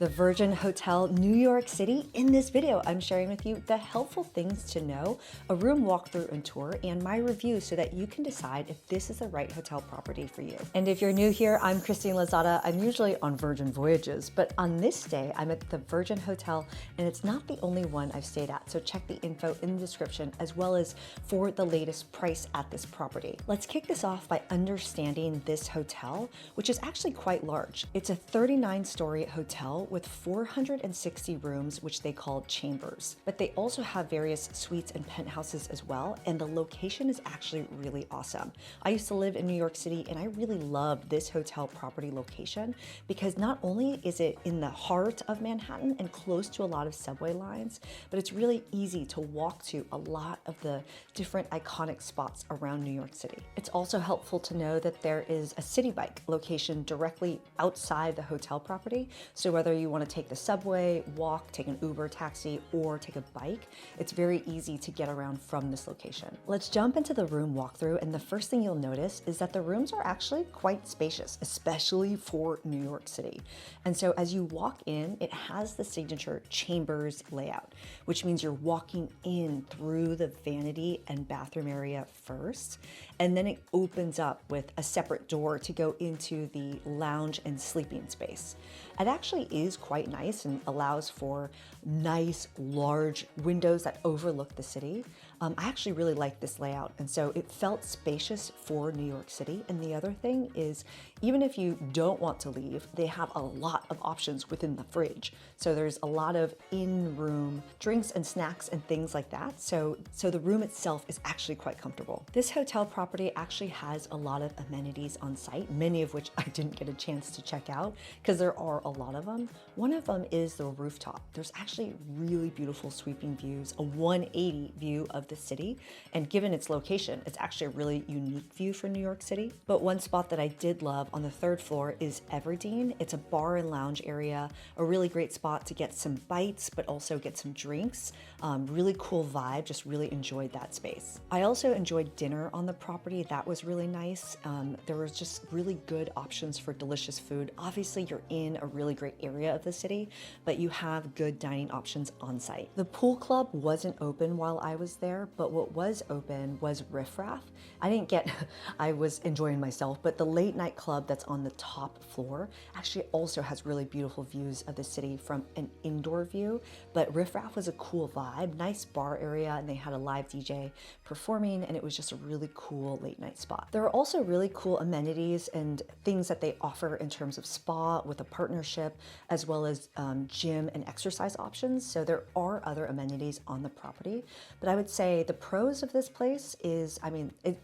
the Virgin Hotel New York City. In this video, I'm sharing with you the helpful things to know, a room walkthrough and tour, and my review so that you can decide if this is the right hotel property for you. And if you're new here, I'm Christine Lozada. I'm usually on Virgin Voyages, but on this day, I'm at the Virgin Hotel, and it's not the only one I've stayed at, so check the info in the description as well as for the latest price at this property. Let's kick this off by understanding this hotel, which is actually quite large. It's a 39-story hotel with 460 rooms, which they call chambers. But they also have various suites and penthouses as well, and the location is actually really awesome. I used to live in New York City, and I really love this hotel property location because not only is it in the heart of Manhattan and close to a lot of subway lines, but it's really easy to walk to a lot of the different iconic spots around New York City. It's also helpful to know that there is a city bike location directly outside the hotel property. So whether you want to take the subway, walk, take an Uber, taxi, or take a bike, it's very easy to get around from this location. Let's jump into the room walkthrough, and the first thing you'll notice is that the rooms are actually quite spacious, especially for New York City. And so as you walk in, it has the signature chambers layout, which means you're walking in through the vanity and bathroom area first, and then it opens up with a separate door to go into the lounge and sleeping space. It actually is quite nice and allows for nice large windows that overlook the city. I actually really like this layout, and so it felt spacious for New York City. And the other thing is, even if you don't want to leave, they have a lot of options within the fridge. So there's a lot of in-room drinks and snacks and things like that. So the room itself is actually quite comfortable. This hotel property actually has a lot of amenities on site, many of which I didn't get a chance to check out because there are a lot of them. One of them is the rooftop. There's actually really beautiful sweeping views, a 180 view of the city, and given its location, it's actually a really unique view for New York City. But one spot that I did love on the third floor is Everdeen. It's a bar and lounge area, a really great spot to get some bites, but also get some drinks. Really cool vibe, just really enjoyed that space. I also enjoyed dinner on the property. That was really nice. There was just really good options for delicious food. Obviously, you're in a really great area of the city, but you have good dining options on site. The pool club wasn't open while I was there, but what was open was Riff Raff. I was enjoying myself, but the late night club that's on the top floor actually also has really beautiful views of the city from an indoor view. But Riff Raff was a cool vibe, nice bar area, and they had a live DJ performing, and it was just a really cool late night spot. There are also really cool amenities and things that they offer in terms of spa with a partnership, as well as gym and exercise options. So there are other amenities on the property, but I would say the pros of this place is,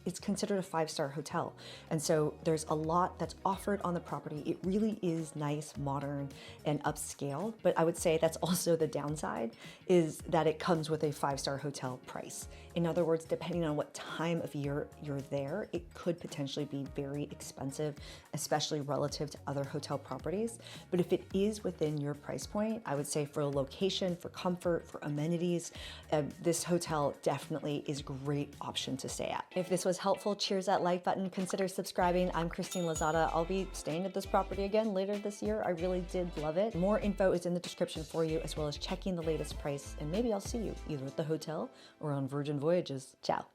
it's considered a 5-star hotel. And so there's a lot that's offered on the property. It really is nice, modern, and upscale. But I would say that's also the downside, is that it comes with a 5-star hotel price. In other words, depending on what time of year you're there, it could potentially be very expensive, especially relative to other hotel properties. But if it is within your price point, I would say for location, for comfort, for amenities, this hotel definitely is a great option to stay at. If this was helpful, cheers that like button, consider subscribing. I'm Christine Lozada. I'll be staying at this property again later this year. I really did love it. More info is in the description for you, as well as checking the latest price, and maybe I'll see you either at the hotel or on Virgin Voyages. Ciao.